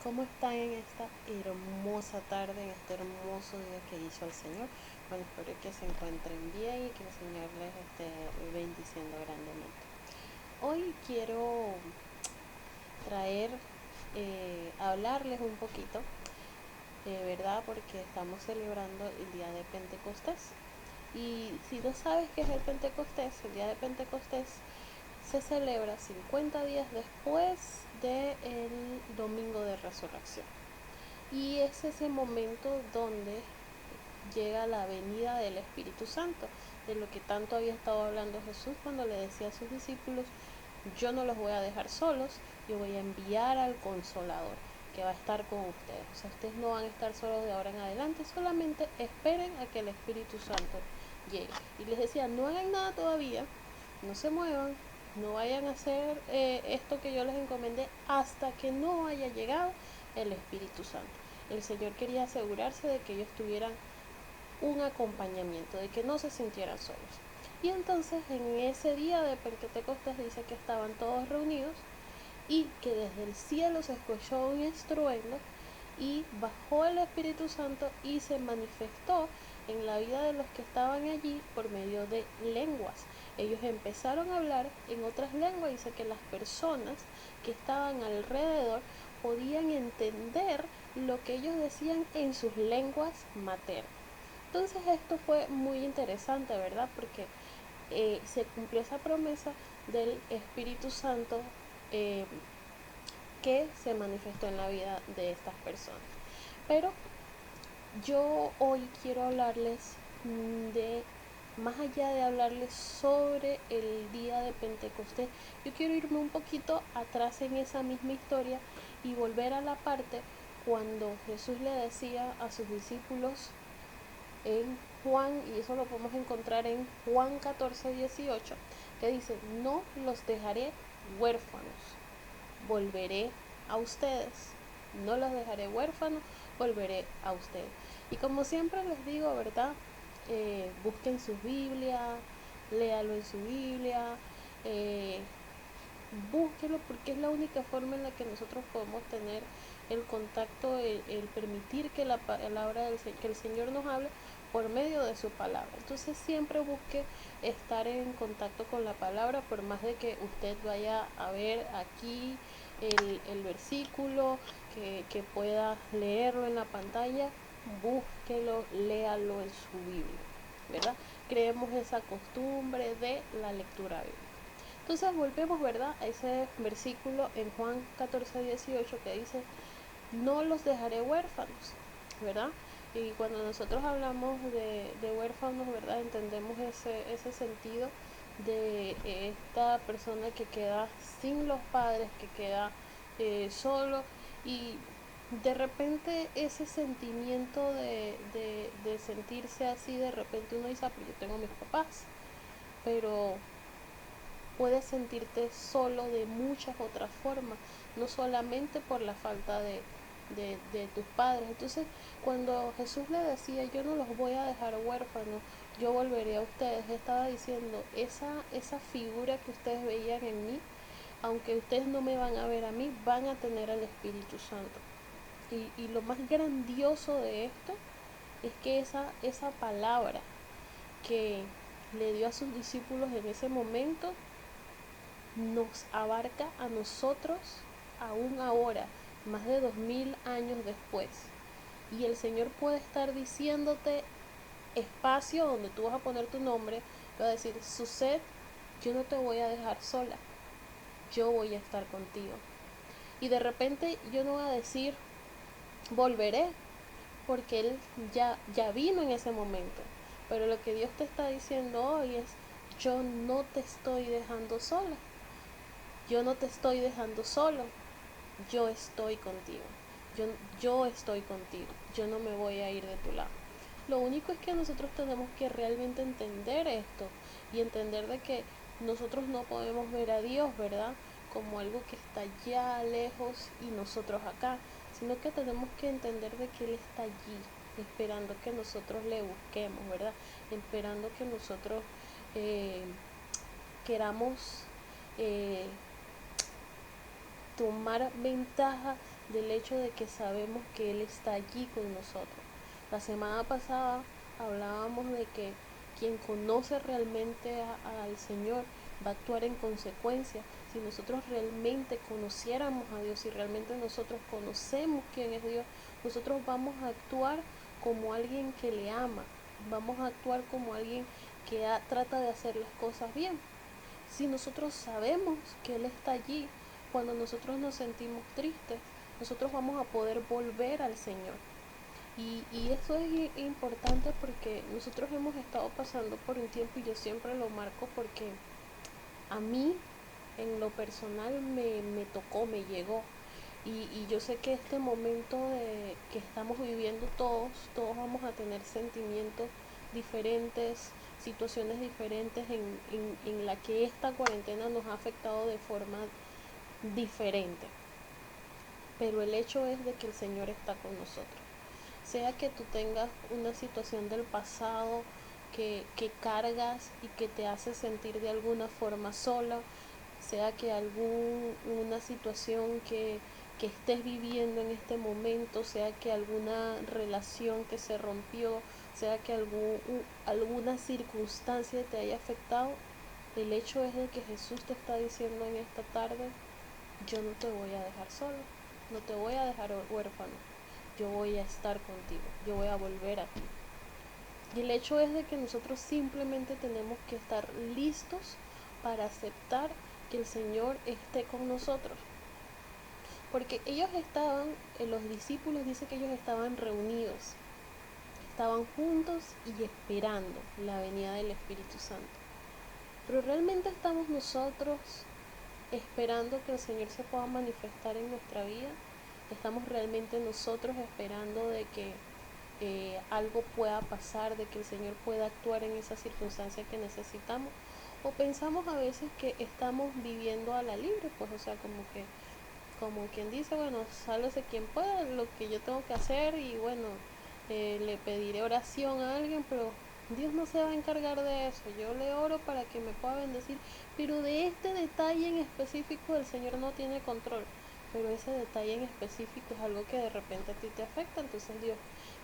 ¿Cómo están en esta hermosa tarde, en este hermoso día que hizo el Señor? Bueno, espero que se encuentren bien y que el Señor les esté bendiciendo grandemente. Hoy quiero traer, hablarles un poquito, ¿verdad? Porque estamos celebrando el día de Pentecostés. Y si no sabes qué es el día de Pentecostés se celebra 50 días después del domingo de resurrección. Y es ese momento donde llega la venida del Espíritu Santo, de lo que tanto había estado hablando Jesús cuando le decía a sus discípulos: yo no los voy a dejar solos, yo voy a enviar al Consolador que va a estar con ustedes. O sea, ustedes no van a estar solos de ahora en adelante, solamente esperen a que el Espíritu Santo llegue. Y les decía, no hagan nada todavía, no se muevan, no vayan a hacer esto que yo les encomendé hasta que no haya llegado el Espíritu Santo. El Señor quería asegurarse de que ellos tuvieran un acompañamiento, de que no se sintieran solos. Y entonces en ese día de Pentecostés dice que estaban todos reunidos y que desde el cielo se escuchó un estruendo y bajó el Espíritu Santo y se manifestó en la vida de los que estaban allí por medio de lenguas. Ellos empezaron a hablar en otras lenguas. Dice que las personas que estaban alrededor podían entender lo que ellos decían en sus lenguas maternas. Entonces esto fue muy interesante, ¿verdad? Porque se cumplió esa promesa del Espíritu Santo eh, que se manifestó en la vida de estas personas. Pero yo hoy quiero hablarles de, más allá de hablarles sobre el día de Pentecostés, yo quiero irme un poquito atrás en esa misma historia y volver a la parte cuando Jesús le decía a sus discípulos en Juan, y eso lo podemos encontrar en Juan 14:18, que dice: no los dejaré huérfanos, volveré a ustedes. No los dejaré huérfanos, volveré a ustedes. Y como siempre les digo, ¿verdad? Busquen su Biblia, léalo en su Biblia, eh, búsquelo, porque es la única forma en la que nosotros podemos tener el contacto, el permitir que la palabra que el Señor nos hable por medio de su palabra. Entonces siempre busque estar en contacto con la palabra, por más de que usted vaya a ver aquí el versículo, que pueda leerlo en la pantalla, búsquelo, léalo en su Biblia, ¿verdad? Creemos esa costumbre de la lectura bíblica. Entonces volvemos, ¿verdad?, a ese versículo en Juan 14:18 que dice: no los dejaré huérfanos, ¿verdad? Y cuando nosotros hablamos de huérfanos, ¿verdad?, entendemos ese sentido de esta persona que queda sin los padres, que queda solo, y de repente ese sentimiento de sentirse así, de repente uno dice: pero yo tengo mis papás, pero puedes sentirte solo de muchas otras formas, no solamente por la falta de tus padres. Entonces, cuando Jesús le decía: yo no los voy a dejar huérfanos, yo volveré a ustedes, estaba diciendo: esa figura que ustedes veían en mí, aunque ustedes no me van a ver a mí, van a tener al Espíritu Santo. Y lo más grandioso de esto es que esa palabra que le dio a sus discípulos en ese momento nos abarca a nosotros aún ahora, más de 2000 años después. Y el Señor puede estar diciéndote: espacio donde tú vas a poner tu nombre, va a decir: Suced, yo no te voy a dejar sola, yo voy a estar contigo. Y de repente yo no voy a decir: volveré, porque Él ya vino en ese momento. Pero lo que Dios te está diciendo hoy es: yo no te estoy dejando sola, yo no te estoy dejando solo, yo estoy contigo, yo, yo estoy contigo, yo no me voy a ir de tu lado. Lo único es que nosotros tenemos que realmente entender esto y entender de que nosotros no podemos ver a Dios, ¿verdad?, como algo que está ya lejos y nosotros acá, sino que tenemos que entender de que Él está allí, esperando que nosotros le busquemos, ¿verdad? Esperando que nosotros eh, queramos eh, tomar ventaja del hecho de que sabemos que Él está allí con nosotros. La semana pasada hablábamos de que quien conoce realmente al Señor va a actuar en consecuencia. Si nosotros realmente conociéramos a Dios, si realmente nosotros conocemos quién es Dios, nosotros vamos a actuar como alguien que le ama, vamos a actuar como alguien que trata de hacer las cosas bien. Si nosotros sabemos que Él está allí, cuando nosotros nos sentimos tristes, nosotros vamos a poder volver al Señor. Y eso es importante porque nosotros hemos estado pasando por un tiempo, y yo siempre lo marco porque a mí en lo personal me tocó, me llegó. Y yo sé que este momento que estamos viviendo todos vamos a tener sentimientos diferentes, situaciones diferentes en la que esta cuarentena nos ha afectado de forma diferente. Pero el hecho es de que el Señor está con nosotros. Sea que tú tengas una situación del pasado que cargas y que te hace sentir de alguna forma sola, sea que una situación que estés viviendo en este momento, sea que alguna relación que se rompió, sea que alguna circunstancia te haya afectado, el hecho es de que Jesús te está diciendo en esta tarde: yo no te voy a dejar solo, no te voy a dejar huérfano, yo voy a estar contigo, yo voy a volver a ti. Y el hecho es de que nosotros simplemente tenemos que estar listos para aceptar que el Señor esté con nosotros. Porque ellos estaban, los discípulos dice que ellos estaban reunidos, estaban juntos y esperando la venida del Espíritu Santo. Pero realmente estamos nosotros esperando que el Señor se pueda manifestar en nuestra vida. Estamos realmente nosotros esperando de que algo pueda pasar, de que el Señor pueda actuar en esa circunstancia que necesitamos. O pensamos a veces que estamos viviendo a la libre, pues o sea, como quien dice, bueno, sálvese quien pueda, lo que yo tengo que hacer, y bueno, le pediré oración a alguien, pero Dios no se va a encargar de eso. Yo le oro para que me pueda bendecir, pero de este detalle en específico el Señor no tiene control. Pero ese detalle en específico es algo que de repente a ti te afecta, entonces Dios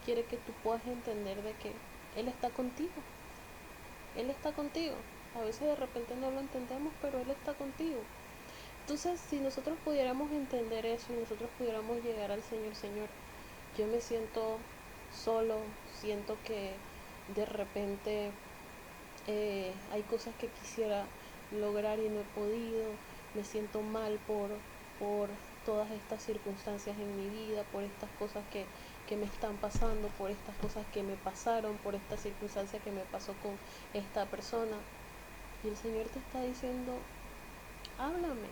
quiere que tú puedas entender de que Él está contigo. Él está contigo. A veces de repente no lo entendemos, pero Él está contigo. Entonces, si nosotros pudiéramos entender eso y nosotros pudiéramos llegar al Señor: Señor, yo me siento solo, siento que de repente hay cosas que quisiera lograr y no he podido, me siento mal por todas estas circunstancias en mi vida, por estas cosas que me están pasando, por estas cosas que me pasaron, por esta circunstancia que me pasó con esta persona. Y el Señor te está diciendo: háblame,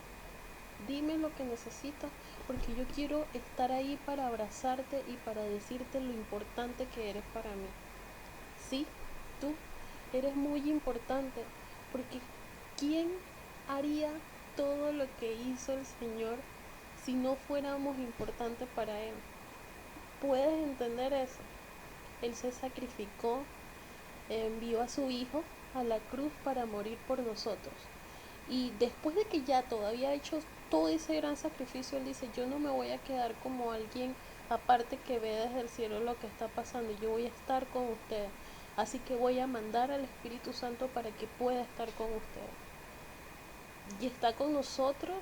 dime lo que necesitas, porque yo quiero estar ahí para abrazarte y para decirte lo importante que eres para mí. Sí, tú eres muy importante, porque ¿quién haría todo lo que hizo el Señor si no fuéramos importantes para Él? ¿Puedes entender eso? Él se sacrificó, envió a su Hijo a la cruz para morir por nosotros. Y después de que ya todavía ha hecho todo ese gran sacrificio, Él dice: yo no me voy a quedar como alguien aparte que ve desde el cielo lo que está pasando, yo voy a estar con ustedes. Así que voy a mandar al Espíritu Santo para que pueda estar con ustedes. Y está con nosotros,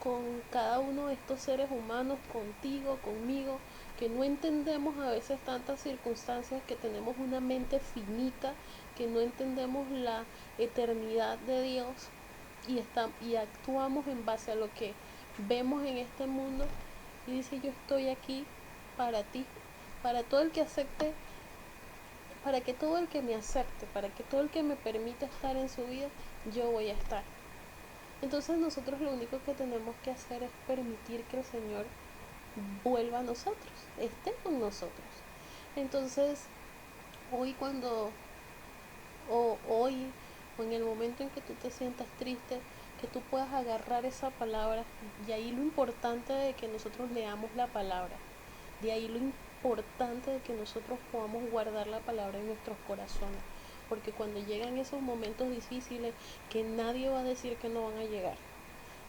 con cada uno de estos seres humanos, contigo, conmigo, que no entendemos a veces tantas circunstancias, que tenemos una mente finita, que no entendemos la eternidad de Dios, y actuamos en base a lo que vemos en este mundo. Y dice: yo estoy aquí para ti, para todo el que acepte, para que todo el que me acepte, para que todo el que me permita estar en su vida, yo voy a estar. Entonces nosotros lo único que tenemos que hacer es permitir que el Señor vuelva a nosotros, esté con nosotros. Entonces, hoy hoy o en el momento en que tú te sientas triste, que tú puedas agarrar esa palabra. Y ahí lo importante de que nosotros leamos la palabra, de ahí lo importante de que nosotros podamos guardar la palabra en nuestros corazones, porque cuando llegan esos momentos difíciles, que nadie va a decir que no van a llegar,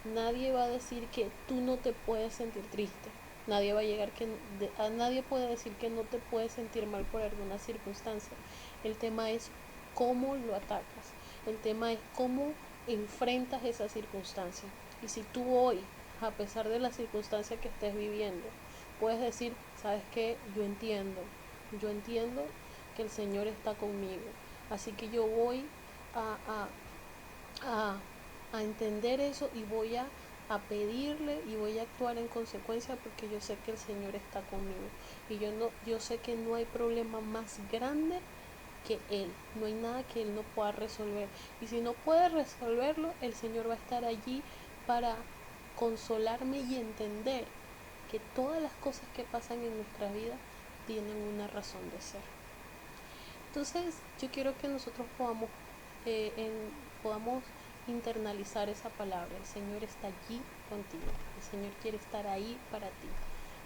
nadie va a decir que tú no te puedes sentir triste, Nadie va a llegar a nadie puede decir que no te puedes sentir mal por alguna circunstancia. El tema es cómo lo atacas. El tema es cómo enfrentas esa circunstancia. Y si tú hoy, a pesar de la circunstancia que estés viviendo, puedes decir, ¿sabes qué? Yo entiendo que el Señor está conmigo. Así que yo voy a, a, a entender eso y voy a pedirle y voy a actuar en consecuencia porque yo sé que el Señor está conmigo y yo sé que no hay problema más grande que Él, no hay nada que Él no pueda resolver, y si no puede resolverlo, el Señor va a estar allí para consolarme y entender que todas las cosas que pasan en nuestra vida tienen una razón de ser. Entonces yo quiero que nosotros podamos internalizar esa palabra. El Señor está allí contigo. El Señor quiere estar ahí para ti.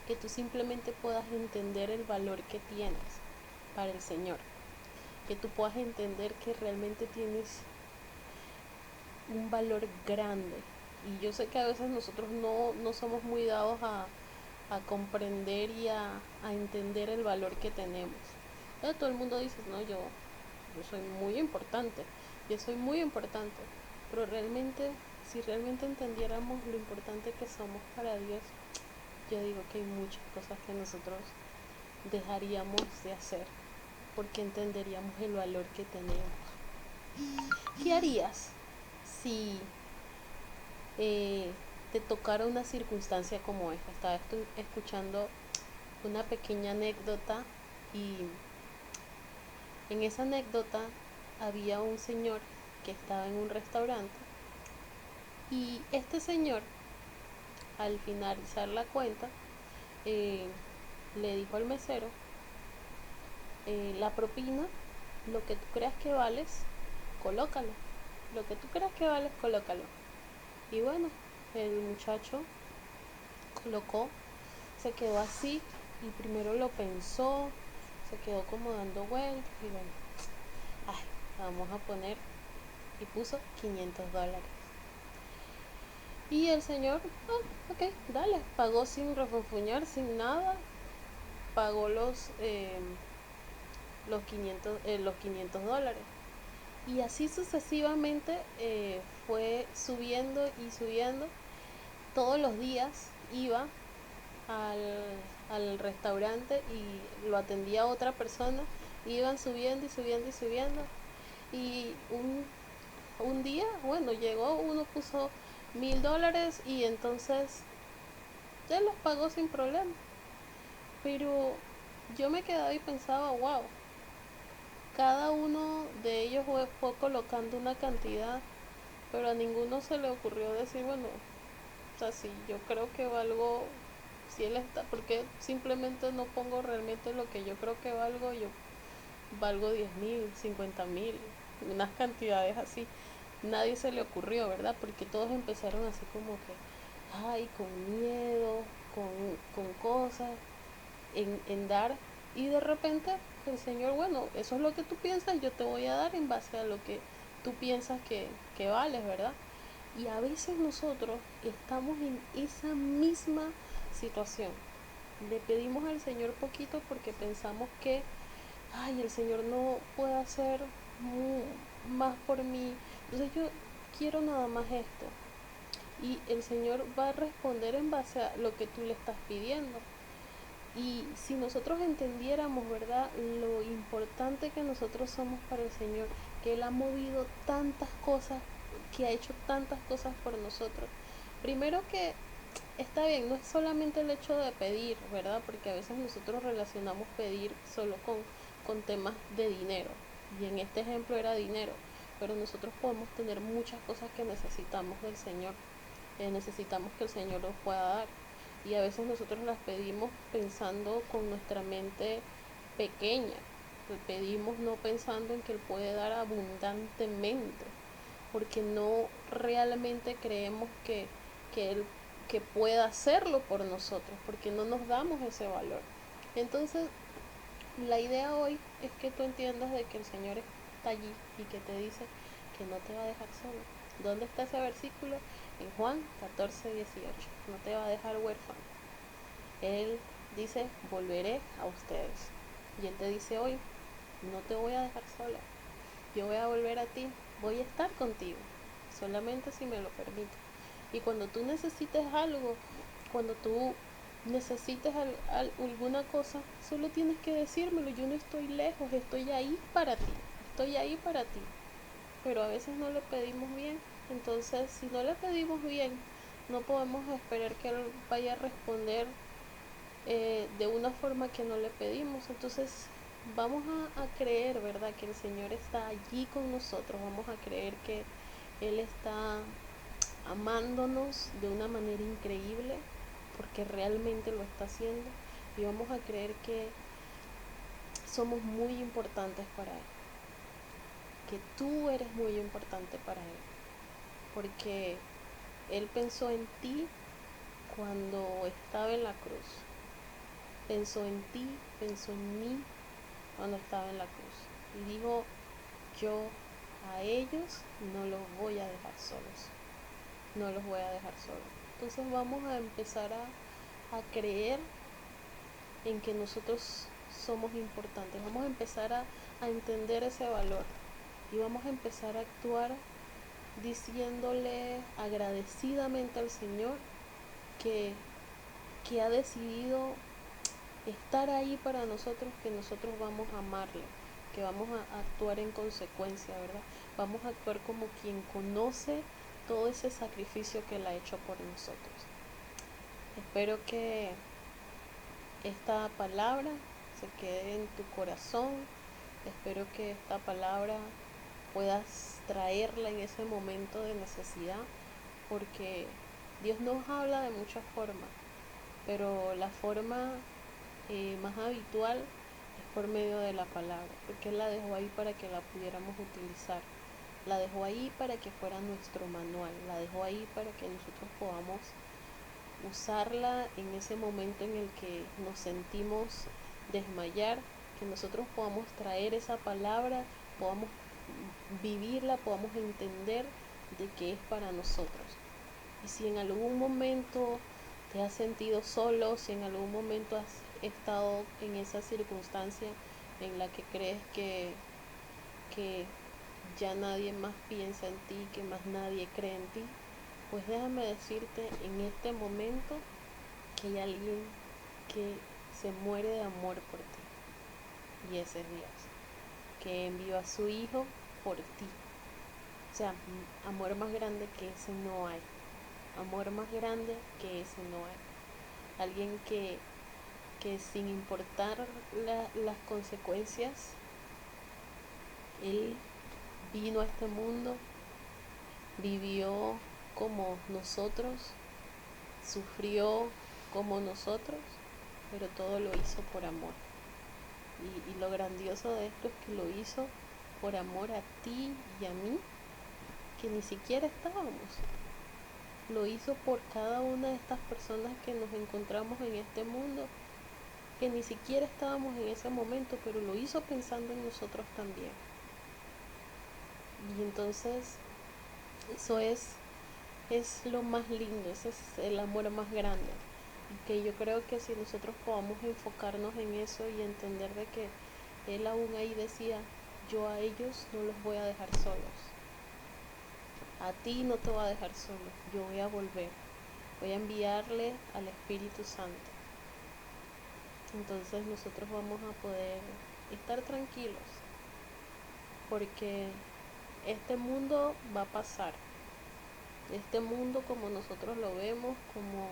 Que tú simplemente puedas entender el valor que tienes para el Señor. Que tú puedas entender que realmente tienes un valor grande. Y yo sé que a veces nosotros no somos muy dados a comprender y a entender el valor que tenemos. Todo el mundo dice, no, yo soy muy importante, yo soy muy importante, pero realmente, si realmente entendiéramos lo importante que somos para Dios, yo digo que hay muchas cosas que nosotros dejaríamos de hacer, porque entenderíamos el valor que tenemos. ¿Qué harías si eh, te tocara una circunstancia como esta? Estaba escuchando una pequeña anécdota y en esa anécdota había un señor que estaba en un restaurante y este señor al finalizar la cuenta eh, le dijo al mesero, la propina, lo que tú creas que vales, colócalo, lo que tú creas que vales, colócalo. Y bueno, el muchacho colocó, se quedó así y primero lo pensó, se quedó como dando vueltas y bueno, ay, vamos a poner, y puso $500. Y el señor, ok, dale, pagó sin refunfuñar, sin nada, pagó los $500. Y así sucesivamente fue subiendo y subiendo. Todos los días iba al, al restaurante y lo atendía otra persona. Iban subiendo y subiendo y subiendo. Y un día, bueno, llegó, uno puso $1000 y entonces ya los pagó sin problema. Pero yo me quedaba y pensaba, wow, cada uno de ellos fue colocando una cantidad, pero a ninguno se le ocurrió decir, bueno, o sea, si yo creo que valgo, si él está, porque simplemente no pongo realmente lo que yo creo que valgo, yo valgo 10.000, 50.000, unas cantidades así. Nadie se le ocurrió, ¿verdad? Porque todos empezaron así como que, ay, con miedo, con cosas, en dar. Y de repente el Señor, bueno, eso es lo que tú piensas, yo te voy a dar en base a lo que tú piensas que vales, ¿verdad? Y a veces nosotros estamos en esa misma situación. Le pedimos al Señor poquito porque pensamos que, ay, el Señor no puede hacer más por mí. Entonces yo quiero nada más esto. Y el Señor va a responder en base a lo que tú le estás pidiendo. Y si nosotros entendiéramos, ¿verdad?, lo importante que nosotros somos para el Señor, que Él ha movido tantas cosas, que ha hecho tantas cosas por nosotros. Primero que está bien, no es solamente el hecho de pedir, ¿verdad? Porque a veces nosotros relacionamos pedir solo con temas de dinero. Y en este ejemplo era dinero. Pero nosotros podemos tener muchas cosas que necesitamos del Señor. Necesitamos que el Señor nos pueda dar. Y a veces nosotros las pedimos pensando con nuestra mente pequeña. Pedimos no pensando en que Él puede dar abundantemente. Porque no realmente creemos que Él que pueda hacerlo por nosotros. Porque no nos damos ese valor. Entonces, la idea hoy es que tú entiendas de que el Señor está allí y que te dice que no te va a dejar solo. ¿Dónde está ese versículo? En Juan 14:18. No te va a dejar huérfano. Él dice, volveré a ustedes. Y Él te dice hoy, no te voy a dejar sola. Yo voy a volver a ti, voy a estar contigo, solamente si me lo permite. Y cuando tú necesites algo, cuando tú necesites alguna cosa, solo tienes que decírmelo. Yo no estoy lejos, estoy ahí para ti, estoy ahí para ti. Pero a veces no le pedimos bien. Entonces, si no le pedimos bien, no podemos esperar que Él vaya a responder de una forma que no le pedimos. Entonces vamos a creer, ¿verdad? Que el Señor está allí con nosotros. Vamos a creer que Él está amándonos de una manera increíble, porque realmente lo está haciendo. Y vamos a creer que somos muy importantes para Él, que tú eres muy importante para Él, porque Él pensó en ti cuando estaba en la cruz. Pensó en ti, pensó en mí cuando estaba en la cruz. Y dijo, yo a ellos no los voy a dejar solos. No los voy a dejar solos. Entonces vamos a empezar a creer en que nosotros somos importantes. Vamos a empezar a entender ese valor. Y vamos a empezar a actuar diciéndole agradecidamente al Señor que, que ha decidido estar ahí para nosotros, que nosotros vamos a amarle, que vamos a actuar en consecuencia, ¿verdad? Vamos a actuar como quien conoce todo ese sacrificio que Él ha hecho por nosotros. Espero que esta palabra se quede en tu corazón. Espero que esta palabra puedas traerla en ese momento de necesidad, porque Dios nos habla de muchas formas, pero la forma más habitual es por medio de la palabra, porque Él la dejó ahí para que la pudiéramos utilizar, la dejó ahí para que fuera nuestro manual, la dejó ahí para que nosotros podamos usarla en ese momento en el que nos sentimos desmayar, que nosotros podamos traer esa palabra, podamos vivirla, podamos entender de qué es para nosotros. Y si en algún momento te has sentido solo, si en algún momento has estado en esa circunstancia en la que crees que ya nadie más piensa en ti, que más nadie cree en ti, pues déjame decirte en este momento que hay alguien que se muere de amor por ti, y ese es Dios, que envió a su Hijo por ti. O sea, amor más grande que ese no hay. Amor más grande que ese no hay. Alguien que sin importar las consecuencias, Él vino a este mundo, vivió como nosotros, sufrió como nosotros, pero todo lo hizo por amor. Y lo grandioso de esto es que lo hizo por amor a ti y a mí, que ni siquiera estábamos. Lo hizo por cada una de estas personas que nos encontramos en este mundo, que ni siquiera estábamos en ese momento, pero lo hizo pensando en nosotros también. Y entonces eso es lo más lindo, ese es el amor más grande. Y que yo creo que si nosotros podamos enfocarnos en eso y entender de que Él aún ahí decía, yo a ellos no los voy a dejar solos. A ti no te voy a dejar solo, yo voy a volver. Voy a enviarle al Espíritu Santo. Entonces nosotros vamos a poder estar tranquilos, porque este mundo va a pasar. Este mundo como nosotros lo vemos, como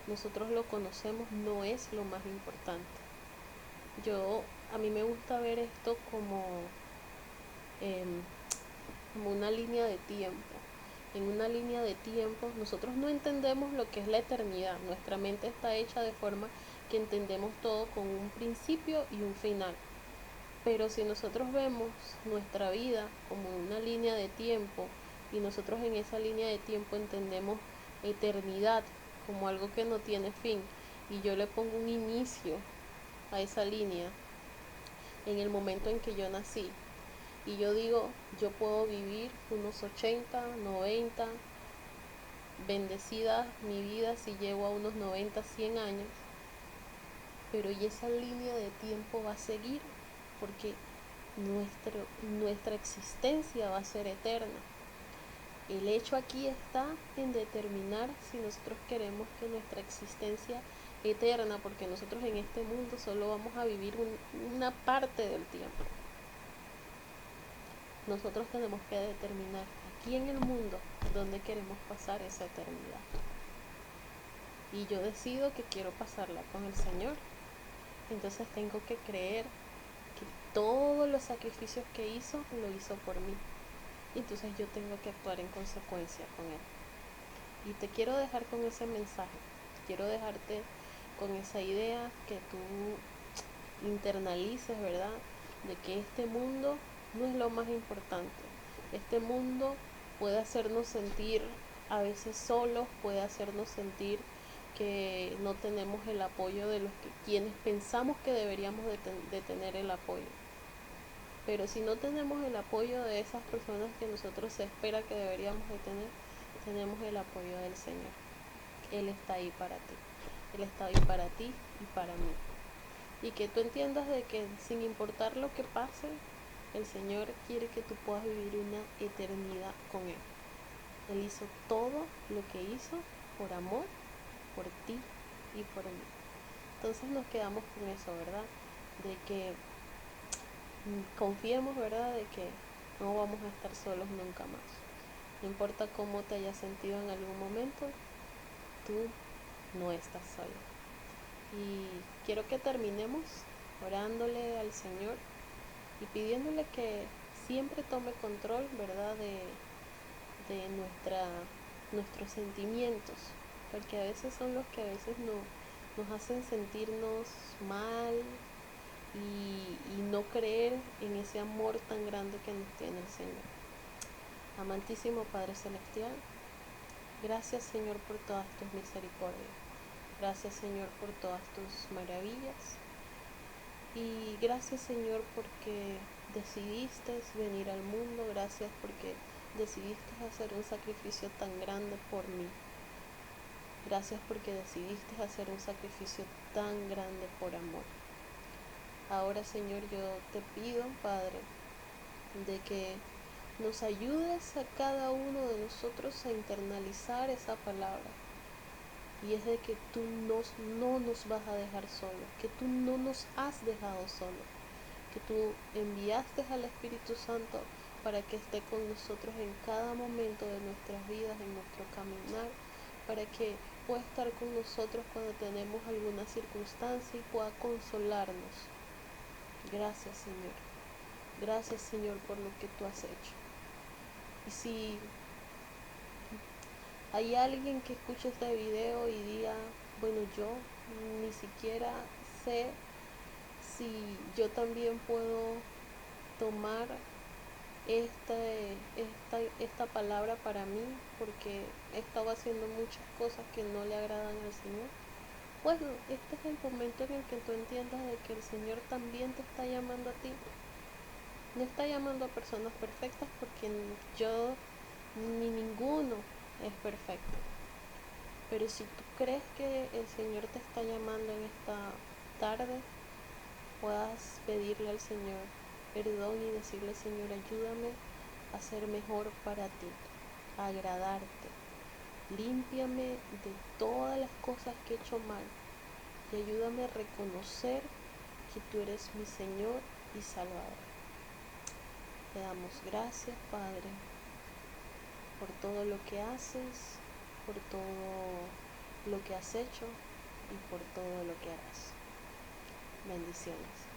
nosotros lo conocemos, no es lo más importante. A mí me gusta ver esto em, como una línea de tiempo. En una línea de tiempo nosotros no entendemos lo que es la eternidad. Nuestra mente está hecha de forma que entendemos todo con un principio y un final. Pero si nosotros vemos nuestra vida como una línea de tiempo y nosotros en esa línea de tiempo entendemos eternidad como algo que no tiene fin, y yo le pongo un inicio a esa línea en el momento en que yo nací, y yo digo, yo puedo vivir unos 80, 90, bendecida mi vida si llego a unos 90, 100 años, pero y esa línea de tiempo va a seguir porque nuestra existencia va a ser eterna. El hecho aquí está en determinar si nosotros queremos que nuestra existencia eterna, porque nosotros en este mundo solo vamos a vivir una parte del tiempo. Nosotros tenemos que determinar aquí en el mundo dónde queremos pasar esa eternidad. Y yo decido que quiero pasarla con el Señor. Entonces tengo que creer que todos los sacrificios que hizo, lo hizo por mí. Entonces yo tengo que actuar en consecuencia con Él. Y te quiero dejar con ese mensaje. Quiero dejarte con esa idea que tú internalices, ¿verdad? De que este mundo no es lo más importante. Este mundo puede hacernos sentir a veces solos, puede hacernos sentir que no tenemos el apoyo de los que quienes pensamos que deberíamos de tener el apoyo. Pero si no tenemos el apoyo de esas personas que nosotros se espera que deberíamos de tener, tenemos el apoyo del Señor. Él está ahí para ti. Él está ahí para ti y para mí. Y que tú entiendas de que sin importar lo que pase, el Señor quiere que tú puedas vivir una eternidad con Él. Él hizo todo lo que hizo por amor, por ti y por mí. Entonces nos quedamos con eso, ¿verdad? De que confiemos, ¿verdad? De que no vamos a estar solos nunca más. No importa cómo te hayas sentido en algún momento, tú no estás solo. Y quiero que terminemos orándole al Señor y pidiéndole que siempre tome control, ¿verdad? De nuestros sentimientos, porque a veces son los que a veces nos hacen sentirnos mal y no creer en ese amor tan grande que nos tiene el Señor. Amantísimo Padre Celestial, gracias Señor por todas tus misericordias. Gracias Señor por todas tus maravillas. Y gracias Señor porque decidiste venir al mundo. Gracias porque decidiste hacer un sacrificio tan grande por mí. Gracias porque decidiste hacer un sacrificio tan grande por amor. Ahora Señor, yo te pido, Padre, de que nos ayudes a cada uno de nosotros a internalizar esa palabra. Y es de que tú no nos vas a dejar solos, que tú no nos has dejado solos, que tú enviaste al Espíritu Santo para que esté con nosotros en cada momento de nuestras vidas, en nuestro caminar, para que pueda estar con nosotros cuando tenemos alguna circunstancia y pueda consolarnos. Gracias Señor. Gracias Señor por lo que tú has hecho. Y si hay alguien que escuche este video y diga, bueno, yo ni siquiera sé si yo también puedo tomar esta palabra para mí, porque he estado haciendo muchas cosas que no le agradan al Señor. Bueno, este es el momento en el que tú entiendas de que el Señor también te está llamando a ti. No está llamando a personas perfectas, porque yo ni ninguno es perfecto. Pero si tú crees que el Señor te está llamando en esta tarde, puedas pedirle al Señor perdón y decirle, Señor, ayúdame a ser mejor para ti, a agradarte. Límpiame de todas las cosas que he hecho mal y ayúdame a reconocer que tú eres mi Señor y Salvador. Te damos gracias, Padre, por todo lo que haces, por todo lo que has hecho y por todo lo que harás. Bendiciones.